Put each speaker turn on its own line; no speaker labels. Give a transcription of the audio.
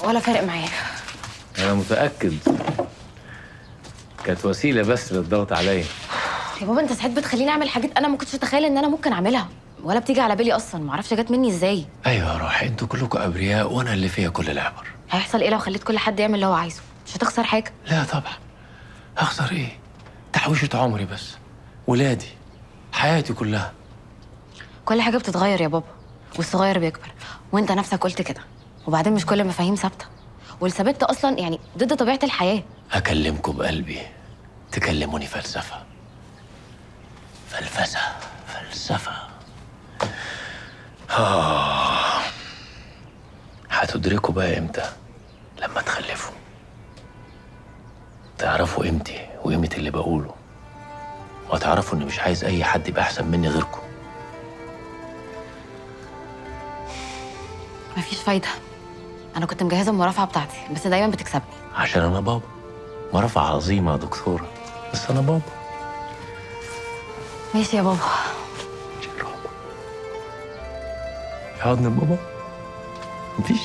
ولا فارق معايا.
أنا متأكد كانت وسيلة بس للضغط عليا.
يا بابا انت ساعات بتخليني اعمل حاجات انا ما كنتش اتخيل ان انا ممكن اعملها، ولا بتيجي على بالي اصلا، ما اعرفش جت مني ازاي.
أيوة يا روحي، أنتوا كلكم أبرياء وأنا اللي فيها كل العبر.
هيحصل ايه لو خليت كل حد يعمل اللي هو عايزه؟ مش هتخسر حاجه.
لا طبعا، هخسر إيه؟ تحويشة عمري بس، ولادي، حياتي كلها.
كل حاجه بتتغير يا بابا، والصغير بيكبر، وانت نفسك قلت كده. وبعدين مش كل المفاهيم ثابته، والثبات ده اصلا يعني ضد طبيعه الحياه.
أكلمكم بقلبي، تكلموني فلسفة. فلسفة. هتدركوا بقى إمتى؟ لما تخلفوا تعرفوا قيمتي وقيمة اللي بقوله، وهتعرفوا إني مش عايز أي حد يبقى أحسن مني غيركم.
مفيش فايده، انا كنت مجهزه المرافعه بتاعتي بس دايما بتكسبني.
عشان أنا بابا. مرافعة عظيمة يا دكتورة، بس أنا بابا.
ماشي يا بابا.
حضن بابا مفيش.